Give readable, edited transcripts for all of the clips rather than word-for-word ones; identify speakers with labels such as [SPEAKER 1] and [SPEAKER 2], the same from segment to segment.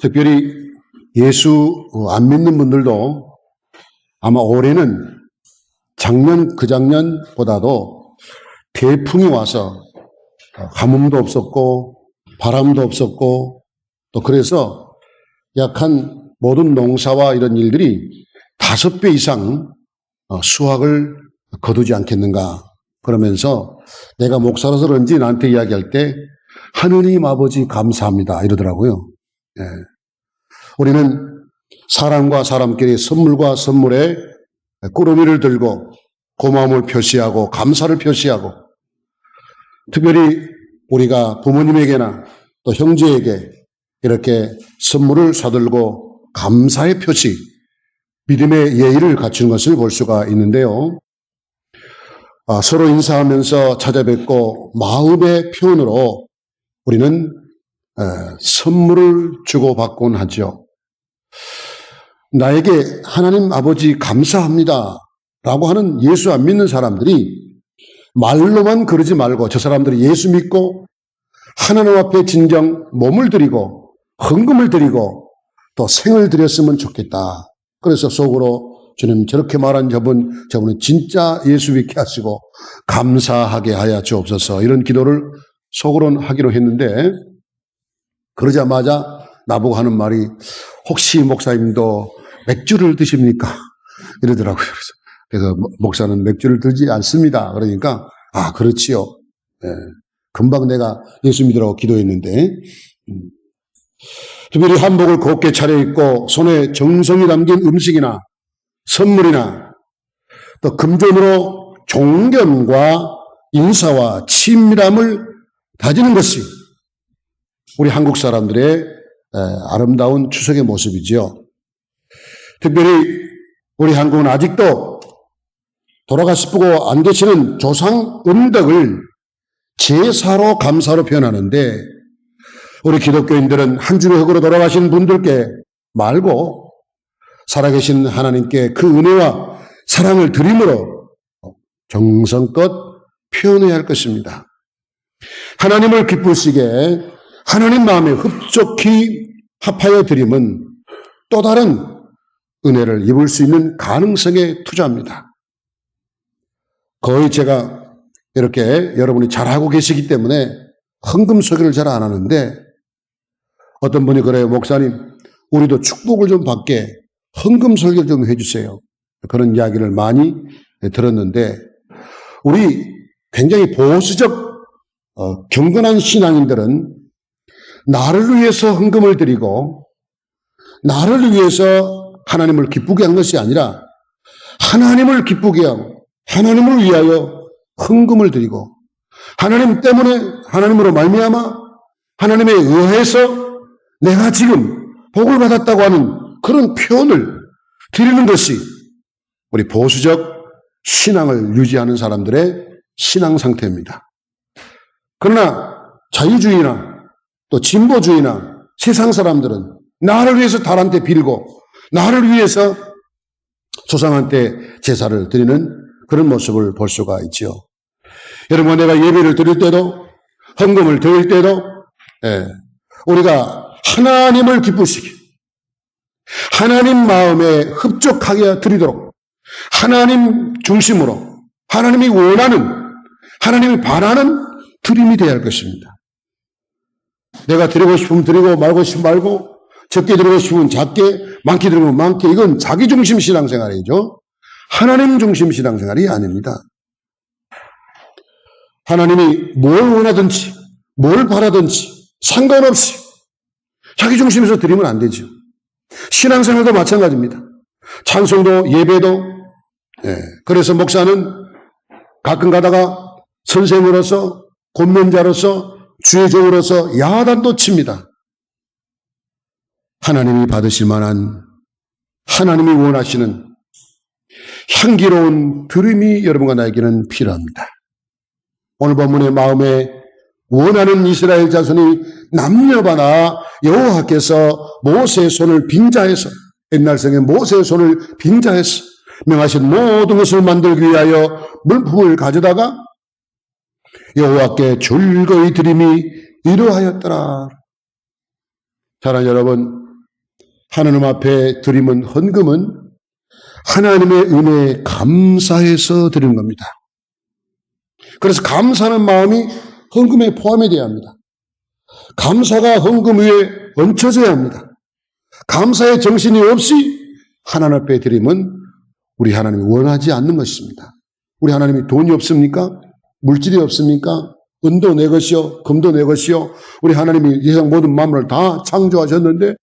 [SPEAKER 1] 특별히 예수 안 믿는 분들도 아마 올해는 작년 그 작년보다도 태풍이 와서 가뭄도 없었고 바람도 없었고 또 그래서 약한 모든 농사와 이런 일들이 5배 이상 수확을 거두지 않겠는가. 그러면서 내가 목사로서 그런지 나한테 이야기할 때 하느님 아버지 감사합니다 이러더라고요. 예. 우리는 사람과 사람끼리 선물과 선물에 꾸러미를 들고 고마움을 표시하고 감사를 표시하고 특별히 우리가 부모님에게나 또 형제에게 이렇게 선물을 사들고 감사의 표시, 믿음의 예의를 갖추는 것을 볼 수가 있는데요. 서로 인사하면서 찾아뵙고 마음의 표현으로 우리는 선물을 주고받곤 하죠. 나에게 하나님 아버지 감사합니다 라고 하는 예수 안 믿는 사람들이 말로만 그러지 말고 저 사람들이 예수 믿고 하나님 앞에 진정 몸을 드리고 헌금을 드리고 또 생을 드렸으면 좋겠다. 그래서 속으로 주님 저렇게 말한 저분은 진짜 예수 믿게 하시고 감사하게 하여 주옵소서 이런 기도를 속으로는 하기로 했는데 그러자마자 나보고 하는 말이 혹시 목사님도 맥주를 드십니까? 이러더라고요. 그래서 목사는 맥주를 들지 않습니다. 그러니까 그렇지요. 네. 금방 내가 예수 믿으라고 기도했는데 특별히 한복을 곱게 차려입고 손에 정성이 담긴 음식이나 선물이나 또 금전으로 존경과 인사와 친밀함을 다지는 것이 우리 한국 사람들의 아름다운 추석의 모습이지요. 특별히 우리 한국은 아직도 돌아가시고 안 계시는 조상 음덕을 제사로 감사로 표현하는데 우리 기독교인들은 한 주의 흙으로 돌아가신 분들께 말고 살아계신 하나님께 그 은혜와 사랑을 드림으로 정성껏 표현해야 할 것입니다. 하나님을 기쁘시게 하나님 마음에 흡족히 합하여 드림은 또 다른 은혜를 입을 수 있는 가능성에 투자합니다. 거의 제가 이렇게 여러분이 잘하고 계시기 때문에 헌금 소개를 잘 안 하는데 어떤 분이 그래요. 목사님 우리도 축복을 좀 받게 헌금 설교를 좀 해주세요. 그런 이야기를 많이 들었는데 우리 굉장히 보수적 경건한 신앙인들은 나를 위해서 헌금을 드리고 나를 위해서 하나님을 기쁘게 한 것이 아니라 하나님을 기쁘게 하고 하나님을 위하여 헌금을 드리고 하나님 때문에 하나님으로 말미암아 하나님에 의해서 내가 지금 복을 받았다고 하는 그런 표현을 드리는 것이 우리 보수적 신앙을 유지하는 사람들의 신앙 상태입니다. 그러나 자유주의나 또 진보주의나 세상 사람들은 나를 위해서 달한테 빌고 나를 위해서 조상한테 제사를 드리는 그런 모습을 볼 수가 있지요. 여러분 내가 예배를 드릴 때도 헌금을 드릴 때도 우리가 하나님을 기쁘시게 하나님 마음에 흡족하게 드리도록 하나님 중심으로 하나님이 원하는 하나님이 바라는 드림이 되어야 할 것입니다. 내가 드리고 싶으면 드리고 말고 싶으면 말고 적게 드리고 싶으면 작게 많게 드리면 많게 이건 자기중심 신앙생활이죠. 하나님 중심 신앙생활이 아닙니다. 하나님이 뭘 원하든지 뭘 바라든지 상관없이 자기 중심에서 드리면 안 되죠. 신앙생활도 마찬가지입니다. 찬송도 예배도 그래서 목사는 가끔 가다가 선생으로서 권면자로서 주의 종으로서 야단도 칩니다. 하나님이 받으실 만한 하나님이 원하시는 향기로운 드림이 여러분과 나에게는 필요합니다. 오늘 본문의 마음에 원하는 이스라엘 자손이 남녀바나 여호와께서 모세의 손을 빙자해서 옛날성에 모세의 손을 빙자해서 명하신 모든 것을 만들기 위하여 물품을 가져다가 여호와께 즐거이 드림이 이러하였더라. 사랑하는 여러분, 하나님 앞에 드리는 헌금은 하나님의 은혜에 감사해서 드리는 겁니다. 그래서 감사하는 마음이 헌금에 포함이 되어야 합니다. 감사가 헌금 위에 얹혀져야 합니다. 감사의 정신이 없이 하나님 앞에 드리면 우리 하나님이 원하지 않는 것입니다. 우리 하나님이 돈이 없습니까? 물질이 없습니까? 은도 내 것이요, 금도 내 것이요. 우리 하나님이 세상 모든 만물을 다 창조하셨는데,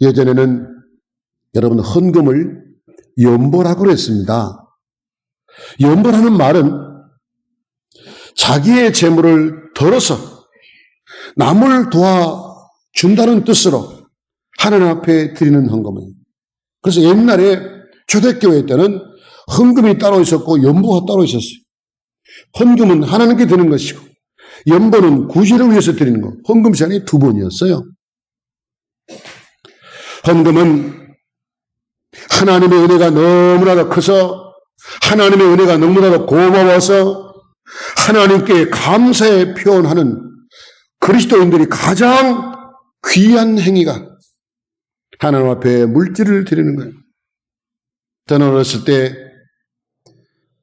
[SPEAKER 1] 예전에는 여러분 헌금을 연보라고 그랬습니다. 연보라는 말은 자기의 재물을 덜어서 남을 도와준다는 뜻으로 하나님 앞에 드리는 헌금이에요. 그래서 옛날에 초대교회 때는 헌금이 따로 있었고 연보가 따로 있었어요. 헌금은 하나님께 드리는 것이고 연보는 구실을 위해서 드리는 것. 헌금 시간이 2번이었어요. 헌금은 하나님의 은혜가 너무나도 커서 하나님의 은혜가 너무나도 고마워서 하나님께 감사의 표현하는 그리스도인들이 가장 귀한 행위가 하나님 앞에 물질을 드리는 거예요. 저는 어렸을 때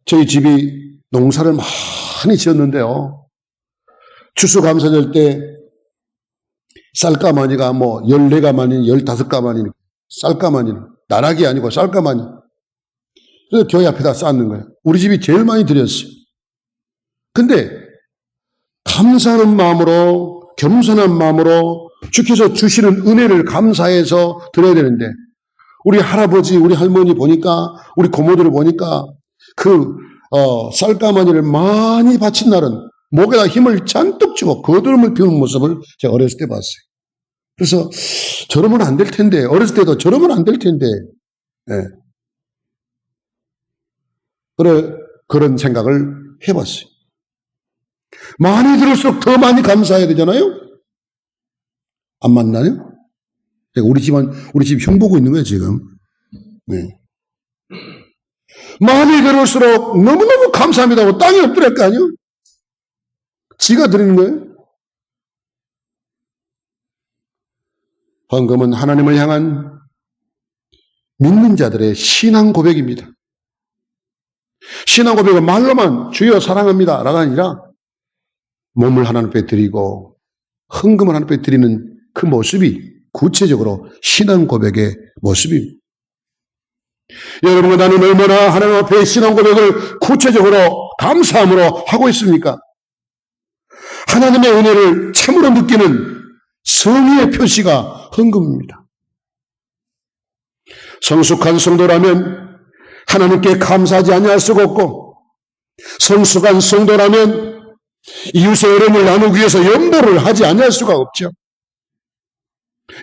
[SPEAKER 1] 저희 집이 농사를 많이 지었는데요. 추수감사절 때 쌀가마니가 14가마니 15가마니 쌀가마니 나락이 아니고 쌀가마니 그래서 교회 앞에다 쌓는 거예요. 우리 집이 제일 많이 드렸어요. 근데 감사하는 마음으로 겸손한 마음으로 주께서 주시는 은혜를 감사해서 드려야 되는데 우리 할아버지 우리 할머니 보니까 우리 고모들을 보니까 쌀가마니를 많이 바친 날은 목에다 힘을 잔뜩 주고 거드름을 피우는 모습을 제가 어렸을 때 봤어요. 그래서 저러면 안 될 텐데 어렸을 때도 저러면 안 될 텐데 그런 생각을 해봤어요. 많이 들을수록 더 많이 감사해야 되잖아요. 안 맞나요? 우리 집 형 보고 있는 거예요 지금. 네. 많이 들을수록 너무너무 감사합니다고 땅이 엎드릴 거 아니에요? 지가 드리는 거예요. 헌금은 하나님을 향한 믿는 자들의 신앙 고백입니다. 신앙 고백은 말로만 주여 사랑합니다 라가 아니라 몸을 하나님 앞에 드리고 헌금을 하나님 앞에 드리는 그 모습이 구체적으로 신앙 고백의 모습입니다. 여러분과 나는 얼마나 하나님 앞에 신앙 고백을 구체적으로 감사함으로 하고 있습니까? 하나님의 은혜를 참으로 느끼는 성의의 표시가 헌금입니다. 성숙한 성도라면 하나님께 감사하지 아니할 수가 없고 성숙한 성도라면 이웃의 어려움을 나누기 위해서 연보를 하지 아니할 수가 없죠.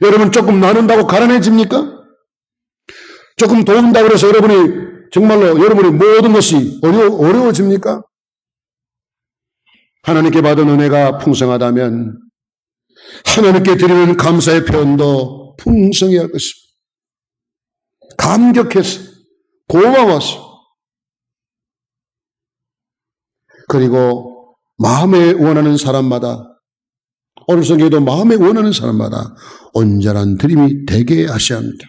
[SPEAKER 1] 여러분 조금 나눈다고 가난해집니까? 조금 도운다고 해서 정말로 여러분의 모든 것이 어려워집니까? 하나님께 받은 은혜가 풍성하다면 하나님께 드리는 감사의 표현도 풍성해야 할 것입니다. 감격해서 고마워서 그리고 마음에 원하는 사람마다 오늘 성경에도 마음에 원하는 사람마다 온전한 드림이 되게 하셔야 합니다.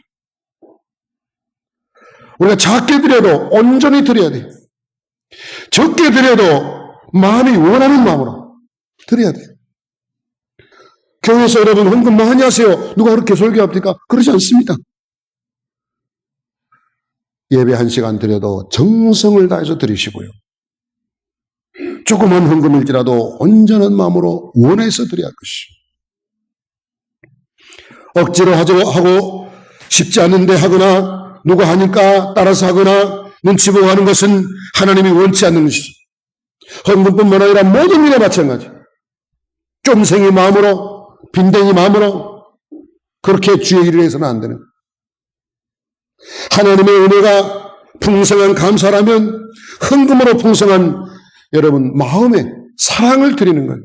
[SPEAKER 1] 우리가 작게 드려도 온전히 드려야 돼요. 적게 드려도 마음이 원하는 마음으로 드려야 돼요. 교회에서 여러분 헌금 많이 하세요. 누가 그렇게 설교합니까? 그러지 않습니다. 예배 1시간 드려도 정성을 다해서 드리시고요. 조그만 헌금일지라도 온전한 마음으로 원해서 드려야 할 것입니다. 억지로 하고 싶지 않은데 하거나 누가 하니까 따라서 하거나 눈치 보고 하는 것은 하나님이 원치 않는 것이죠. 헌금뿐만 아니라 모든 일에 마찬가지. 쫌생이 마음으로 빈댕이 마음으로 그렇게 주의 일을 해서는 안 되는. 하나님의 은혜가 풍성한 감사라면 헌금으로 풍성한 여러분 마음에 사랑을 드리는 거예요.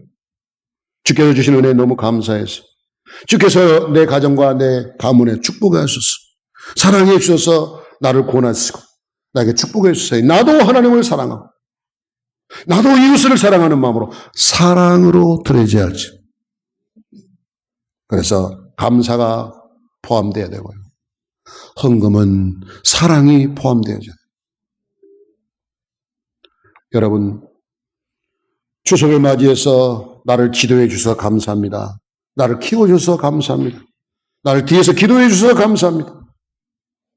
[SPEAKER 1] 주께서 주신 은혜에 너무 감사해서 주께서 내 가정과 내 가문에 축복해 주셔서 사랑해 주셔서 나를 구원하시고 나에게 축복해 주세요. 나도 하나님을 사랑하고 나도 이웃을 사랑하는 마음으로 사랑으로 드려야지. 그래서 감사가 포함되어야 되고요. 헌금은 사랑이 포함되어야죠. 여러분, 추석을 맞이해서 나를 지도해 주셔서 감사합니다. 나를 키워주셔서 감사합니다. 나를 뒤에서 기도해 주셔서 감사합니다.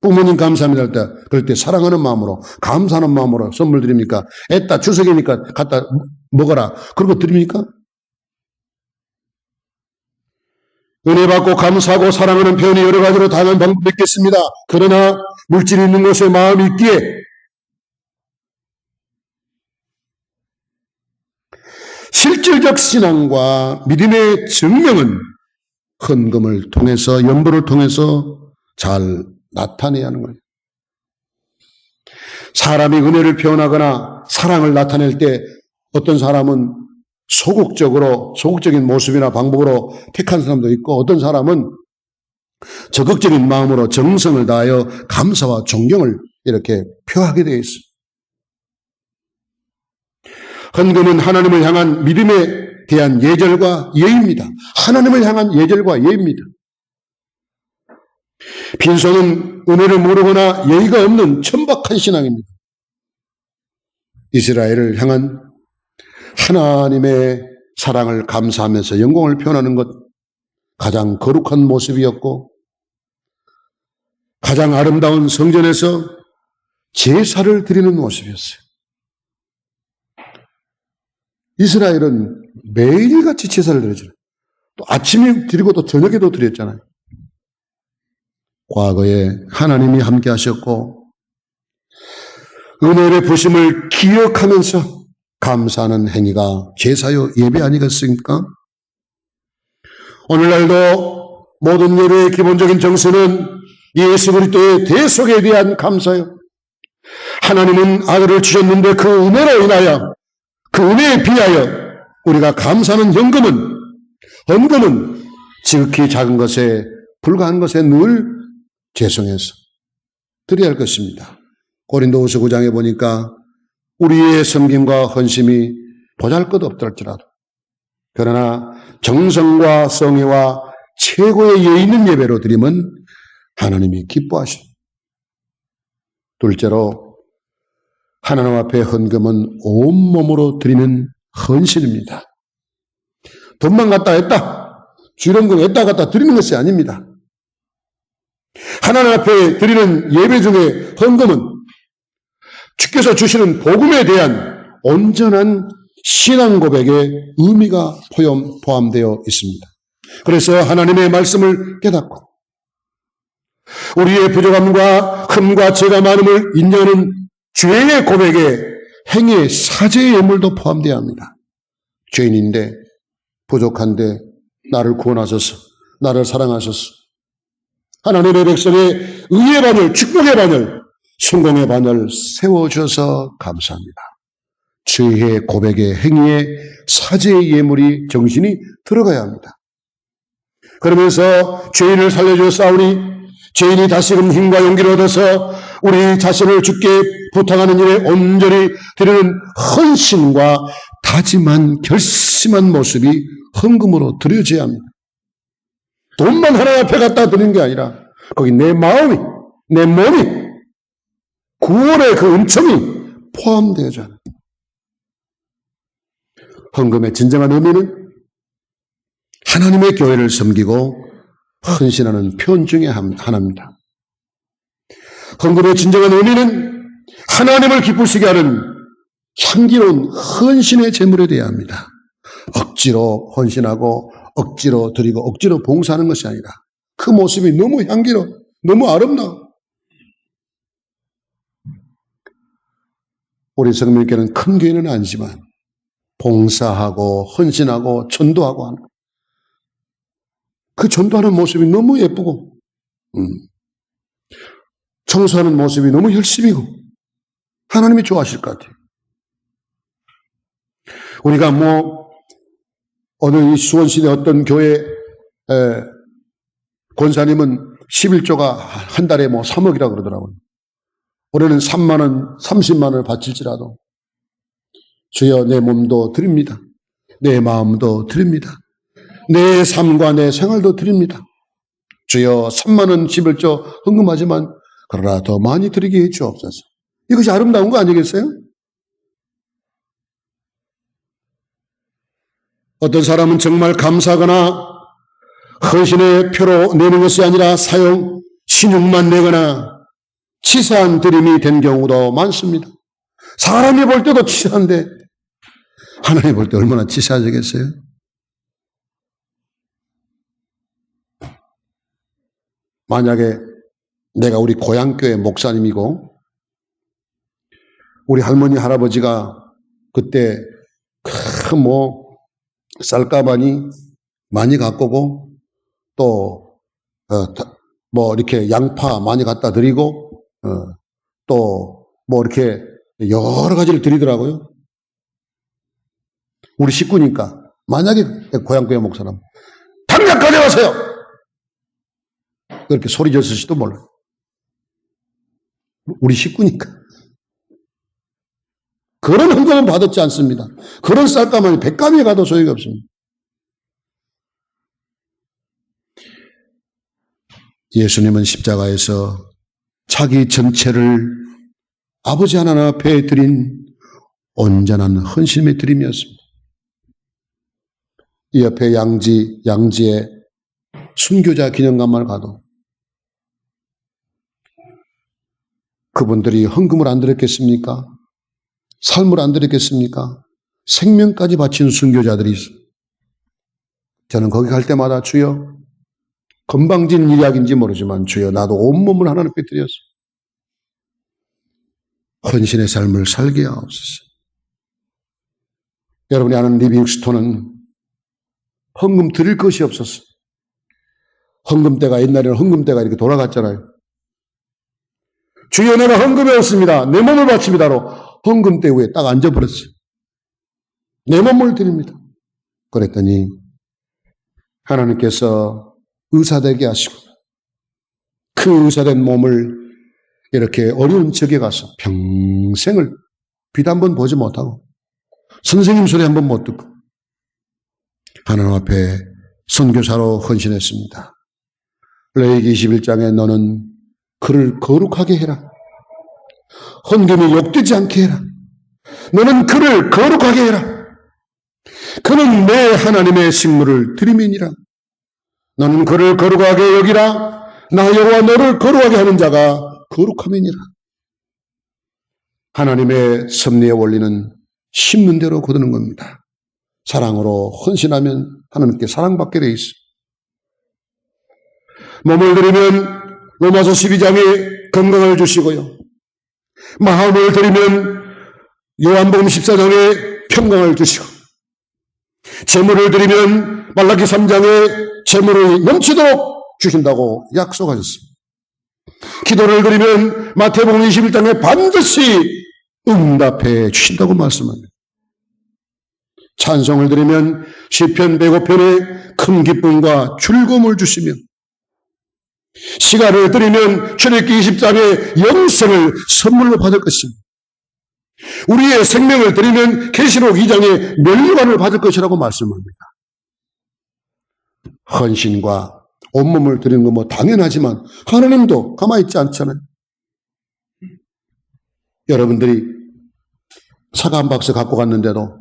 [SPEAKER 1] 부모님 감사합니다 할 때, 그럴 때 사랑하는 마음으로, 감사하는 마음으로 선물 드립니까? 애따 추석이니까 갖다 먹어라. 그러고 드립니까? 은혜 받고 감사하고 사랑하는 표현이 여러 가지로 다양한 방법이 있겠습니다. 그러나 물질이 있는 곳에 마음이 있기에 실질적 신앙과 믿음의 증명은 헌금을 통해서, 연보를 통해서 잘 나타내야 하는 거예요. 사람이 은혜를 표현하거나 사랑을 나타낼 때 어떤 사람은 소극적인 모습이나 방법으로 택한 사람도 있고, 어떤 사람은 적극적인 마음으로 정성을 다하여 감사와 존경을 이렇게 표하게 되어 있습니다. 헌금은 하나님을 향한 믿음에 대한 예절과 예입니다. 하나님을 향한 예절과 예입니다. 빈손은 은혜를 모르거나 예의가 없는 천박한 신앙입니다. 이스라엘을 향한 하나님의 사랑을 감사하면서 영광을 표현하는 것, 가장 거룩한 모습이었고, 가장 아름다운 성전에서 제사를 드리는 모습이었어요. 이스라엘은 매일같이 제사를 드렸잖아요. 또 아침에 드리고 또 저녁에도 드렸잖아요. 과거에 하나님이 함께 하셨고 은혜의 부심을 기억하면서 감사하는 행위가 제사요 예배 아니겠습니까? 오늘날도 모든 예배의 기본적인 정서는 예수 그리스도의 대속에 대한 감사요. 하나님은 아들을 주셨는데 그 은혜로 인하여, 그 은혜에 비하여 우리가 감사하는 헌금은 지극히 작은 것에 불과한 것에 늘 죄송해서 드려야 할 것입니다. 고린도후서 9장에 보니까 우리의 섬김과 헌심이 보잘것없더라도 그러나 정성과 성의와 최고의 예의 있는 예배로 드리면 하나님이 기뻐하십니다. 둘째로 하나님 앞에 헌금은 온몸으로 드리는 헌신입니다. 돈만 갖다 했다, 주일헌금 했다 갖다 드리는 것이 아닙니다. 하나님 앞에 드리는 예배 중에 헌금은 주께서 주시는 복음에 대한 온전한 신앙 고백의 의미가 포함되어 있습니다. 그래서 하나님의 말씀을 깨닫고 우리의 부족함과 흠과 죄가 많음을 인정하는 죄의 고백에 행위의 사죄의 예물도 포함되어야 합니다. 죄인인데 부족한데 나를 구원하셔서, 나를 사랑하셔서 하나님의 백성의 의의 반열, 축복의 반열, 성공의 반열 세워주셔서 감사합니다. 죄의 고백의 행위에 사죄의 예물이 정신이 들어가야 합니다. 그러면서 죄인을 살려주었사오니 죄인이 다시금 힘과 용기를 얻어서 우리 자신을 주께 부탁하는 일에 온전히 드리는 헌신과 다짐한 결심한 모습이 헌금으로 드려져야 합니다. 돈만 하나님 앞에 갖다 드리는 게 아니라 거기 내 마음이, 내 몸이, 구원의 그 은총이 포함되어져야 합니다. 헌금의 진정한 의미는 하나님의 교회를 섬기고 헌신하는 표현 중에 하나입니다. 헌금의 진정한 의미는 하나님을 기쁘시게 하는 향기로운 헌신의 제물에 대해야 합니다. 억지로 헌신하고 억지로 드리고 억지로 봉사하는 것이 아니라 그 모습이 너무 향기로워, 너무 아름다워. 우리 성민교회는 큰 교회는 아니지만 봉사하고 헌신하고 전도하고 하는 그 전도하는 모습이 너무 예쁘고 청소하는 모습이 너무 열심이고 하나님이 좋아하실 것 같아요. 우리가 어느 수원시대 어떤 교회 권사님은 11조가 한 달에 3억이라고 그러더라고요. 올해는 3만 원, 30만 원을 바칠지라도 주여 내 몸도 드립니다. 내 마음도 드립니다. 내 삶과 내 생활도 드립니다. 주여 3만 원 11조 헌금하지만 그러나 더 많이 드리게 해주옵소서. 이것이 아름다운 거 아니겠어요? 어떤 사람은 정말 감사하거나 헌신의 표로 내는 것이 아니라 사용 신용만 내거나 치사한 드림이 된 경우도 많습니다. 사람이 볼 때도 치사한데 하나님 볼 때 얼마나 치사하겠어요? 만약에 내가 우리 고향교회 목사님이고 우리 할머니 할아버지가 그때 큰 쌀가마니 많이 갖고 오고 또 이렇게 양파 많이 갖다 드리고 또 이렇게 여러 가지를 드리더라고요. 우리 식구니까 만약에 고향교회 목사님 당장 가져가세요. 그렇게 소리 졌을지도 몰라요. 우리 식구니까. 그런 헌금은 받았지 않습니다. 그런 쌀가마니 100가미에 가도 소용이 없습니다. 예수님은 십자가에서 자기 전체를 아버지 하나님 앞에 드린 온전한 헌신의 드림이었습니다. 이 옆에 양지에 순교자 기념관만 가도 그분들이 헌금을 안 드렸겠습니까? 삶을 안 드렸겠습니까? 생명까지 바친 순교자들이 있어요. 저는 거기 갈 때마다 주여 건방진 일약인지 모르지만 주여 나도 온몸을 하나님께 드렸어. 헌신의 삶을 살게 하옵소서. 여러분이 아는 리빙스톤은 헌금 드릴 것이 없었어. 헌금대가 옛날에는 헌금대가 이렇게 돌아갔잖아요. 주여 내가 헌금해 왔습니다. 내 몸을 바칩니다로 헌금대 위에 딱 앉아버렸어요. 내 몸을 드립니다. 그랬더니 하나님께서 의사되게 하시고 그 의사된 몸을 이렇게 어려운 적에 가서 평생을 빛 한 번 보지 못하고 선생님 소리 한 번 못 듣고 하나님 앞에 선교사로 헌신했습니다. 레위기 21장에 너는 그를 거룩하게 해라. 헌금이 욕되지 않게 해라. 너는 그를 거룩하게 해라. 그는 내 하나님의 식물을 드림이니라. 너는 그를 거룩하게 여기라. 나 여호와 너를 거룩하게 하는 자가 거룩함이니라. 하나님의 섭리의 원리는 심는 대로 거두는 겁니다. 사랑으로 헌신하면 하나님께 사랑받게 돼 있어. 몸을 드리면 로마서 12장에 건강을 주시고요. 마음을 드리면 요한복음 14장에 평강을 주시고 재물을 드리면 말라기 3장에 재물을 넘치도록 주신다고 약속하셨습니다. 기도를 드리면 마태복음 21장에 반드시 응답해 주신다고 말씀합니다. 찬송을 드리면 시편 105편에 큰 기쁨과 즐거움을 주시며 시간을 드리면 출애굽기 20장에 영생을 선물로 받을 것입니다. 우리의 생명을 드리면 계시록 2장에 멸류관을 받을 것이라고 말씀합니다. 헌신과 온몸을 드리는 건 당연하지만 하나님도 가만히 있지 않잖아요. 여러분들이 사과 한 박스 갖고 갔는데도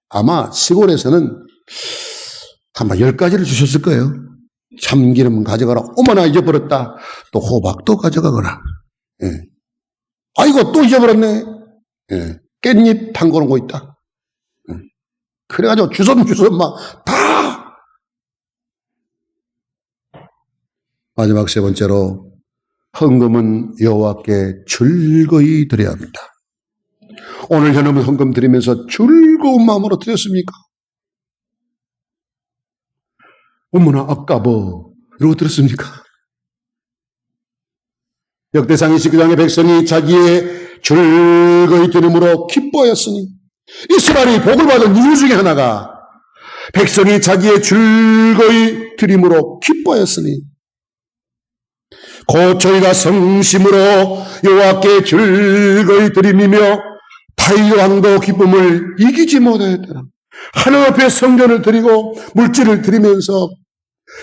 [SPEAKER 1] 아마 시골에서는 아마 10가지를 주셨을 거예요. 참기름 가져가라. 어머나 잊어버렸다. 또 호박도 가져가거라. 예. 아이고 또 잊어버렸네. 예. 깻잎 담궈 놓은 거 있다. 예. 그래가지고 주섬주섬 막 다. 마지막 세 번째로 헌금은 여호와께 즐거이 드려야 합니다. 오늘 여러분 헌금 드리면서 즐거운 마음으로 드렸습니까? 어머나 아까워 이러고 들었습니까? 역대상 29장의 백성이 자기의 즐거이 드림으로 기뻐하였으니 이스라엘이 복을 받은 이유 중에 하나가 백성이 자기의 즐거이 드림으로 기뻐하였으니 곧 저희가 성심으로 여호와께 즐거이 드림이며 다윗 왕도 기쁨을 이기지 못하였더라. 하나님 앞에 성전을 드리고 물질을 드리면서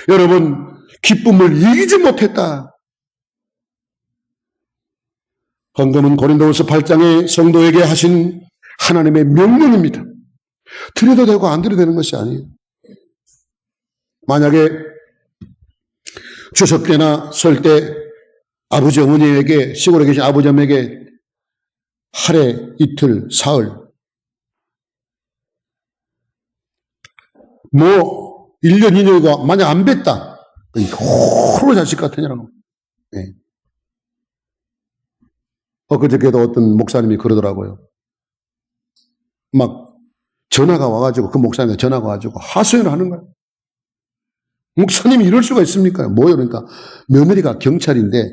[SPEAKER 1] 여러분 기쁨을 이기지 못했다. 헌금은 고린도후서 8장에 성도에게 하신 하나님의 명령입니다. 드려도 되고 안 드려도 되는 것이 아니에요. 만약에 추석 때나 설 때 아버지 어머니에게, 시골에 계신 아버지 어머니에게 하래, 이틀, 사흘, 1년, 2년이고 만약 안 뵀다. 호로 자식 같으냐라고. 네. 그저께도 어떤 목사님이 그러더라고요. 막 전화가 와가지고, 그 목사님이 전화가 와가지고 하소연을 하는 거예요. 목사님이 이럴 수가 있습니까? 뭐요? 그러니까 며느리가 경찰인데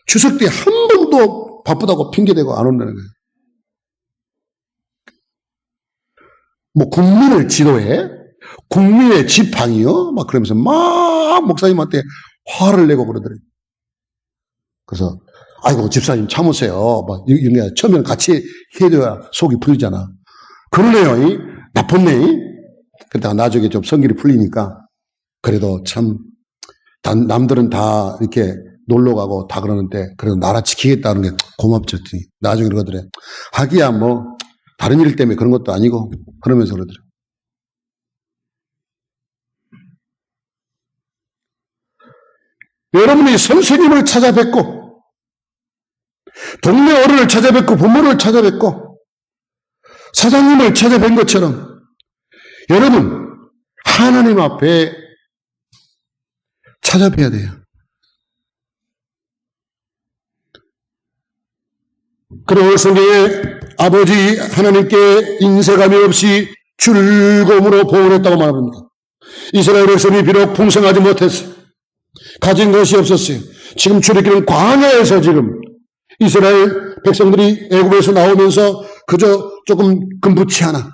[SPEAKER 1] 추석 때 한 번도 바쁘다고 핑계대고 안 온다는 거예요. 뭐 국민을 지도해? 국민의 지팡이요? 막 그러면서 막 목사님한테 화를 내고 그러더래요. 그래서 아이고 집사님 참으세요. 막 이런 게 처음에는 같이 해줘야 속이 풀리잖아. 그러네요. 나빴네. 그러다가 나중에 좀 성질이 풀리니까 그래도 참 남들은 다 이렇게 놀러 가고 다 그러는데 그래도 나라 지키겠다는 게 고맙죠. 나중에 그러더래. 하기야 뭐 다른 일 때문에 그런 것도 아니고 그러면서 그러더래. 여러분이 선생님을 찾아뵙고 동네 어른을 찾아뵙고 부모를 찾아뵙고 사장님을 찾아뵌 것처럼 여러분 하나님 앞에 찾아뵈야 돼요. 그리고 성경에 아버지 하나님께 인색함이 없이 즐거움으로 보응했다고 말합니다. 이스라엘 백성이 비록 풍성하지 못했어요. 가진 것이 없었어요. 지금 출애굽기는 광야에서 지금 이스라엘 백성들이 애굽에서 나오면서 그저 조금 금부치 하나,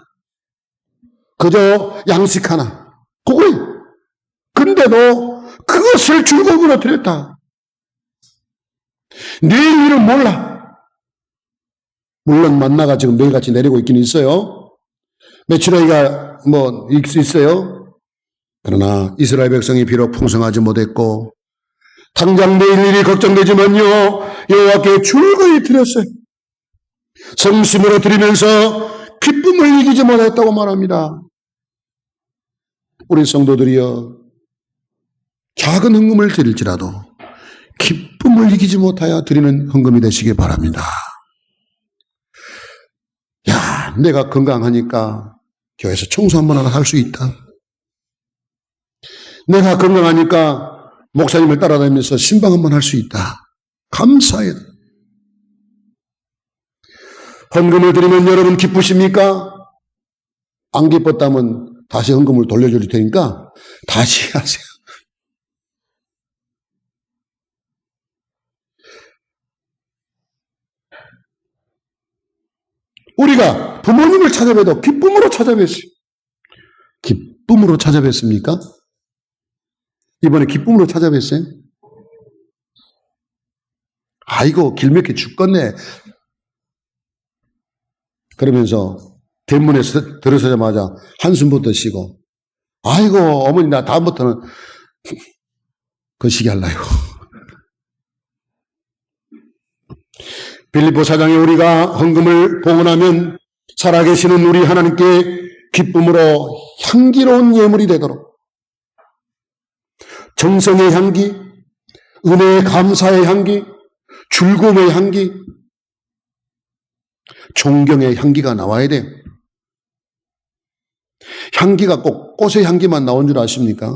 [SPEAKER 1] 그저 양식 하나, 그거예요. 근데도 그것을 즐거움으로 드렸다. 내일 일은 몰라. 물론 만나가 지금 매일같이 내리고 있긴 있어요. 며칠 후가 뭐 있어요. 그러나 이스라엘 백성이 비록 풍성하지 못했고 당장 내일 일이 걱정되지만요, 여호와께 즐거이 드렸어요. 성심으로 드리면서 기쁨을 이기지 못했다고 말합니다. 우리 성도들이여, 작은 헌금을 드릴지라도 기쁨을 이기지 못하여 드리는 헌금이 되시기 바랍니다. 야, 내가 건강하니까 교회에서 청소 한번 하나 할 수 있다. 내가 건강하니까 목사님을 따라다니면서 신방 한번 할 수 있다. 감사해요. 헌금을 드리면 여러분 기쁘십니까? 안 기뻤다면 다시 헌금을 돌려줄 테니까 다시 하세요. 우리가 부모님을 찾아뵈도 기쁨으로 찾아뵀어요. 기쁨으로 찾아뵀습니까? 이번에 기쁨으로 찾아뵀어요? 아이고 길맥히 죽겠네. 그러면서 대문에 들어서자마자 한숨부터 쉬고, 아이고 어머니 나 다음부터는 거시기 할라요. 빌립보 4장에 우리가 헌금을 봉헌하면 살아계시는 우리 하나님께 기쁨으로 향기로운 예물이 되도록 정성의 향기, 은혜의 감사의 향기, 즐거움의 향기, 존경의 향기가 나와야 돼요. 향기가 꼭 꽃의 향기만 나온 줄 아십니까?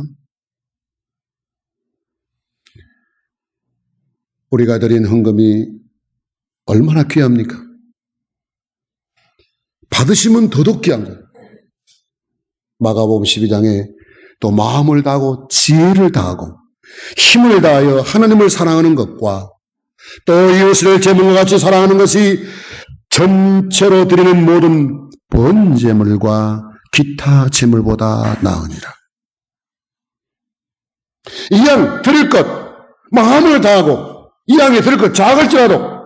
[SPEAKER 1] 우리가 드린 헌금이 얼마나 귀합니까? 받으시면 더더욱 귀한 거예요. 마가복음 12장에 또 마음을 다하고 지혜를 다하고 힘을 다하여 하나님을 사랑하는 것과 또 이웃을 제 몸과 같이 사랑하는 것이 전체로 드리는 모든 번제물과 기타 제물보다 나으니라. 이 양 드릴 것 마음을 다하고 이 양에 드릴 것 작을지라도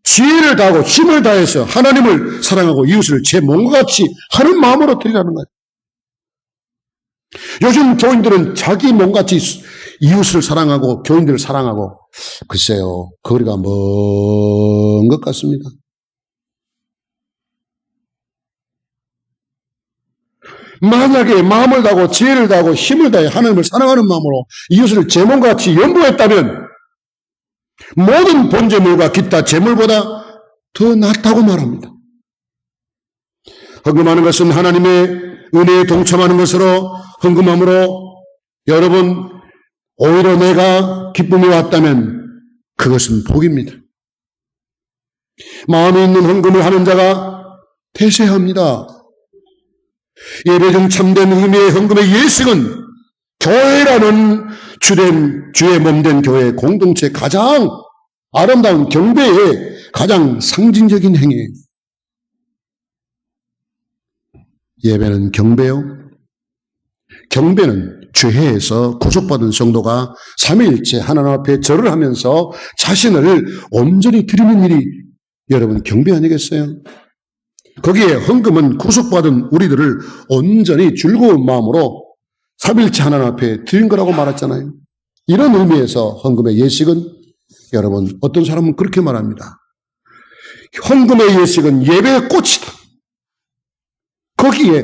[SPEAKER 1] 지혜를 다하고 힘을 다해서 하나님을 사랑하고 이웃을 제 몸과 같이 하는 마음으로 드리라는 거예요. 요즘 교인들은 자기 몸같이 이웃을 사랑하고 교인들을 사랑하고 글쎄요, 거리가 먼 것 같습니다. 만약에 마음을 다하고 지혜를 다하고 힘을 다해 하나님을 사랑하는 마음으로 이웃을 제 몸같이 연보했다면 모든 번제물과 기타 제물보다 더 낫다고 말합니다. 헌금하는 것은 하나님의 은혜에 동참하는 것으로 헌금함으로 여러분 오히려 내가 기쁨이 왔다면 그것은 복입니다. 마음이 있는 헌금을 하는 자가 대세합니다. 예배 중 참된 의미의 헌금의 예식은 교회라는 주의 몸된 교회의 공동체 가장 아름다운 경배의 가장 상징적인 행위예요. 예배는 경배요. 경배는 죄해에서 구속받은 성도가 삼위일체 하나님 앞에 절을 하면서 자신을 온전히 드리는 일이 여러분 경배 아니겠어요? 거기에 헌금은 구속받은 우리들을 온전히 즐거운 마음으로 삼위일체 하나님 앞에 드린 거라고 말했잖아요. 이런 의미에서 헌금의 예식은 여러분 어떤 사람은 그렇게 말합니다. 헌금의 예식은 예배의 꽃이다. 거기에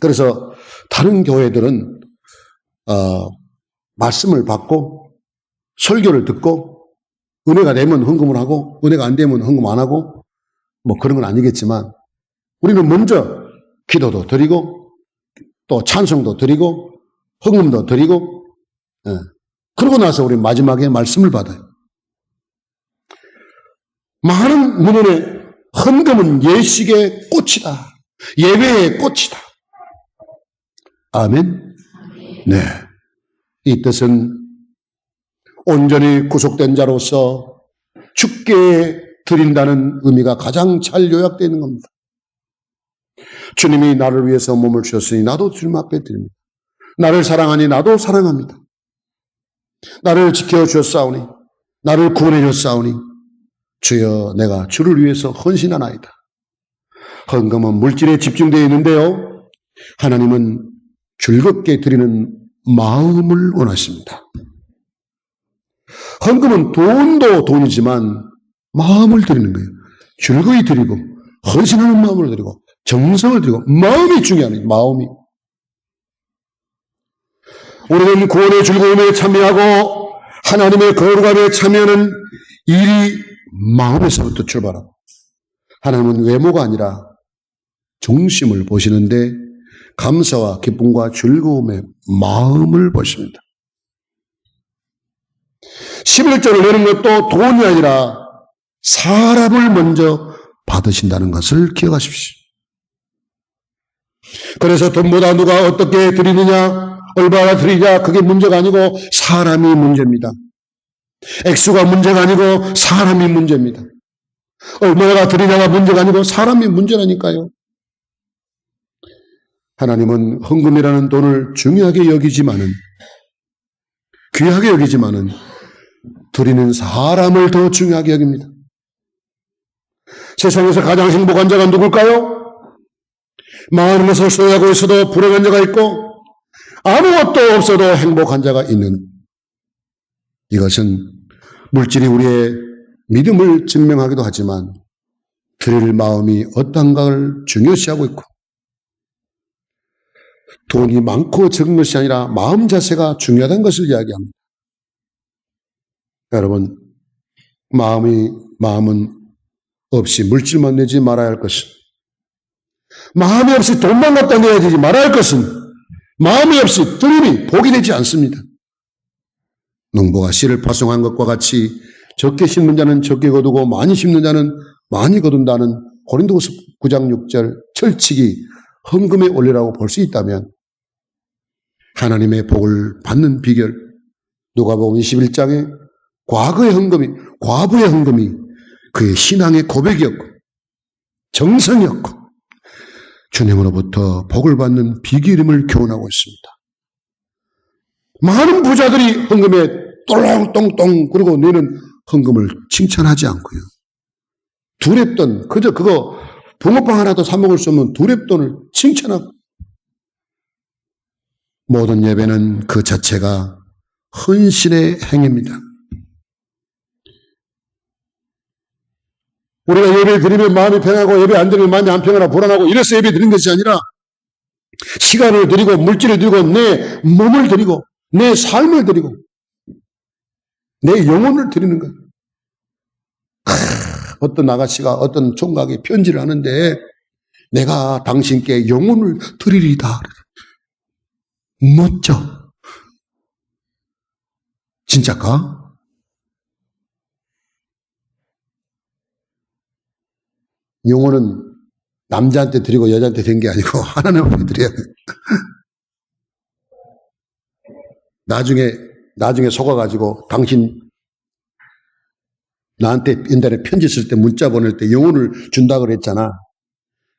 [SPEAKER 1] 그래서 다른 교회들은 말씀을 받고 설교를 듣고 은혜가 되면 헌금을 하고 은혜가 안 되면 헌금 안 하고 뭐 그런 건 아니겠지만 우리는 먼저 기도도 드리고 또 찬송도 드리고 헌금도 드리고 그러고 나서 우리 마지막에 말씀을 받아요. 많은 문헌에 헌금은 예식의 꽃이다. 예배의 꽃이다. 아멘. 네. 이 뜻은 온전히 구속된 자로서 주께 드린다는 의미가 가장 잘 요약되어 있는 겁니다. 주님이 나를 위해서 몸을 주셨으니 나도 주님 앞에 드립니다. 나를 사랑하니 나도 사랑합니다. 나를 지켜주셨사오니 나를 구원해 줬사오니 주여 내가 주를 위해서 헌신하나이다. 헌금은 물질에 집중되어 있는데요. 하나님은 즐겁게 드리는 마음을 원하십니다. 헌금은 돈도 돈이지만 마음을 드리는 거예요. 즐거이 드리고 헌신하는 마음을 드리고 정성을 드리고 마음이 중요합니다. 마음이. 우리는 구원의 즐거움에 참여하고 하나님의 거룩함에 참여하는 일이 마음에서부터 출발하고 하나님은 외모가 아니라 중심을 보시는데 감사와 기쁨과 즐거움의 마음을 보십니다. 11조를 내는 것도 돈이 아니라 사람을 먼저 받으신다는 것을 기억하십시오. 그래서 돈보다 누가 어떻게 드리느냐, 얼마나 드리냐 그게 문제가 아니고 사람이 문제입니다. 액수가 문제가 아니고 사람이 문제입니다. 얼마나 드리냐가 문제가 아니고 사람이 문제라니까요. 하나님은 헌금이라는 돈을 중요하게 여기지만은 귀하게 여기지만은 드리는 사람을 더 중요하게 여깁니다. 세상에서 가장 행복한 자가 누굴까요? 많은 것을 소유하고 있어도 불행한 자가 있고 아무것도 없어도 행복한 자가 있는 이것은 물질이 우리의 믿음을 증명하기도 하지만 드릴 마음이 어떤가를 중요시하고 있고 돈이 많고 적은 것이 아니라 마음 자세가 중요하다는 것을 이야기합니다. 여러분, 마음은 없이 물질만 내지 말아야 할 것은 마음이 없이 돈만 갖다 내야 되지 말아야 할 것은 마음이 없이 드림이 복이 되지 않습니다. 농부가 씨를 파송한 것과 같이 적게 심는 자는 적게 거두고 많이 심는 자는 많이 거둔다는 고린도후서 9장 6절 철칙이 헌금에 올리라고 볼 수 있다면 하나님의 복을 받는 비결 누가복음 21장에 과거의 헌금이 과부의 헌금이 그의 신앙의 고백이었고 정성이었고 주님으로부터 복을 받는 비결임을 교훈하고 있습니다. 많은 부자들이 헌금에 똘똥똥 그러고 내는 헌금을 칭찬하지 않고요. 두랩돈 그저 그거 붕어빵 하나도 사 먹을 수 없는 두랩돈을 칭찬하고 모든 예배는 그 자체가 헌신의 행위입니다. 우리가 예배 드리면 마음이 편하고 예배 안 드리면 마음이 안 편하고 불안하고 이래서 예배 드리는 것이 아니라 시간을 드리고 물질을 드리고 내 몸을 드리고 내 삶을 드리고 내 영혼을 드리는 거예요. 어떤 아가씨가 어떤 총각이 편지를 하는데 내가 당신께 영혼을 드리리다. 멋져. 진짜까? 영혼은 남자한테 드리고 여자한테 드린 게 아니고 하나님한테 드려야 돼. 나중에 속아가지고 당신 나한테 옛날에 편지 쓸 때 문자 보낼 때 영혼을 준다 그랬잖아.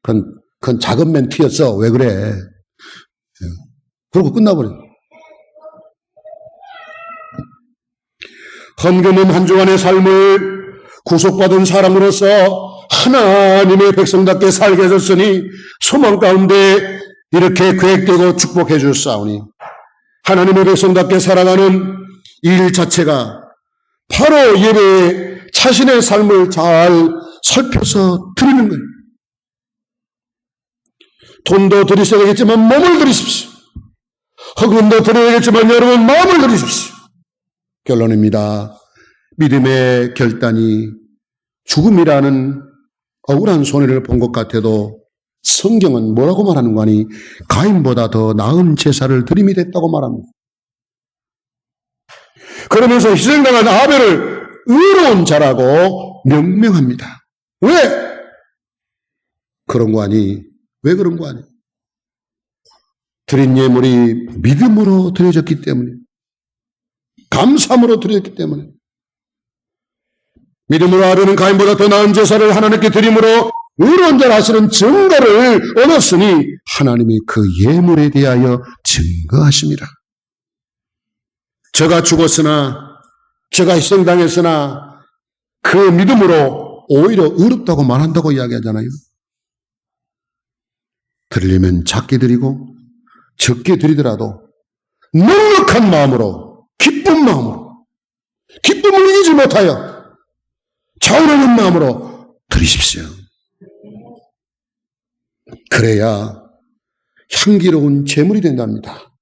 [SPEAKER 1] 그건 작은 멘트였어. 왜 그래? 그러고 끝나버려. 헌금은 한 주간의 삶을 구속받은 사람으로서 하나님의 백성답게 살게 해줬으니 소망 가운데 이렇게 계획되고 축복해 주셨사오니 하나님의 백성답게 살아가는 일 자체가 바로 예배에 자신의 삶을 잘 살펴서 드리는 거예요. 돈도 드리셔야 되겠지만 몸을 드리십시오. 헌금도 드려야겠지만 여러분 마음을 드리십시오. 결론입니다. 믿음의 결단이 죽음이라는 억울한 손해를 본 것 같아도 성경은 뭐라고 말하는 거 아니? 가인보다 더 나은 제사를 드림이 됐다고 말합니다. 그러면서 희생당한 아벨을 의로운 자라고 명명합니다. 왜? 그런 거 아니? 왜 그런 거 아니? 드린 예물이 믿음으로 드려졌기 때문에, 감사함으로 드렸기 때문에, 믿음으로 아벨은 가인보다 더 나은 제사를 하나님께 드림으로 의로운 자라 하시는 증거를 얻었으니 하나님이 그 예물에 대하여 증거하십니다. 저가 죽었으나 저가 희생당했으나 그 믿음으로 오히려 의롭다고 말한다고 이야기하잖아요. 드리려면 작게 드리고 적게 드리더라도 넉넉한 마음으로 기쁜 마음으로 기쁨을 이기지 못하여 차오르는 마음으로 드리십시오. 그래야 향기로운 제물이 된답니다.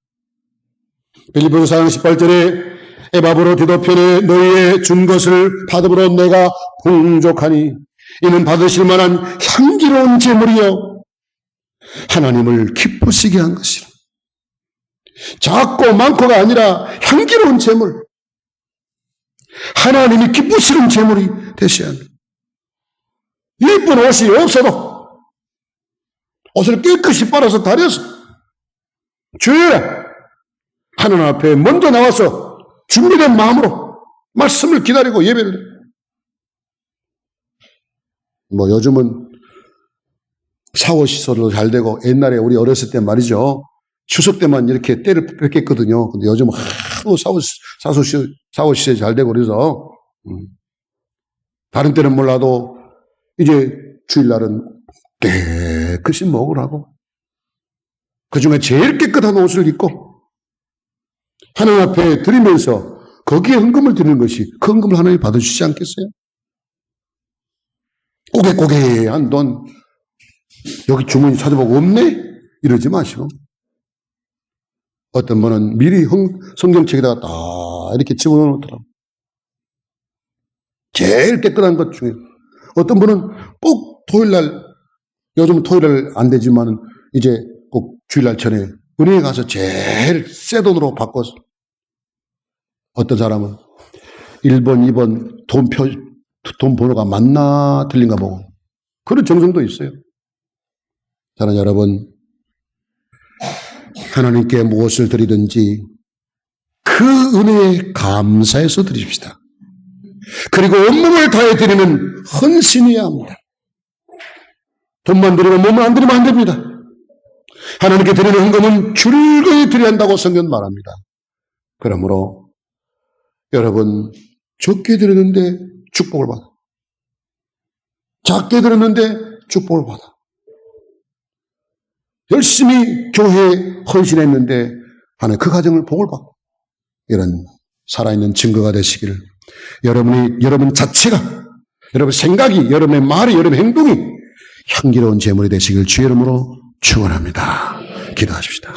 [SPEAKER 1] 빌립보서 4장 18절에 에바브로 디도편에 너희의 준 것을 받음으로 내가 풍족하니 이는 받으실 만한 향기로운 제물이요 하나님을 기쁘시게 한 것이라. 작고 많고가 아니라 향기로운 제물, 하나님이 기쁘시는 제물이 되셔야 합니다. 예쁜 옷이 없어도 옷을 깨끗이 빨아서 다려서 주여라 하나님 앞에 먼저 나와서 준비된 마음으로 말씀을 기다리고 예배를 해요. 요즘은 샤워시설도 잘 되고 옛날에 우리 어렸을 때 말이죠. 추석 때만 이렇게 때를 뺏겼거든요. 근데 요즘은 하도 샤워시설이 잘 되고 그래서 다른 때는 몰라도 이제 주일날은 깨끗이 목을 하고 그 중에 제일 깨끗한 옷을 입고 하나님 앞에 드리면서 거기에 헌금을 드리는 것이 그 헌금을 하나님이 받아주시지 않겠어요? 꼬개꼬개한 돈 여기 주머니 찾아보고 없네? 이러지 마시고 어떤 분은 미리 성경책에다가 딱 이렇게 집어넣더라고요. 제일 깨끗한 것 중에 어떤 분은 꼭 토요일날 요즘은 토요일 안 되지만 이제 꼭 주일날 전에 은행에 가서 제일 새 돈으로 바꿔서 어떤 사람은 1번, 2번 돈 번호가 맞나 틀린가 보고 그런 정성도 있어요. 저는 여러분 하나님께 무엇을 드리든지 그 은혜에 감사해서 드립시다. 그리고 온몸을 다해 드리는 헌신이어야 합니다. 돈만 드리고 몸을 안 드리면 안 됩니다. 하나님께 드리는 헌금은 즐거이 드려야 한다고 성경 말합니다. 그러므로 여러분 적게 드렸는데 축복을 받아. 작게 드렸는데 축복을 받아. 열심히 교회에 헌신했는데 하는 그 가정을 복을 받고 이런 살아있는 증거가 되시기를 여러분 자체가 여러분 생각이 여러분의 말이 여러분의 행동이 향기로운 제물이 되시길 주의 이름으로 축원합니다. 기도하십시다.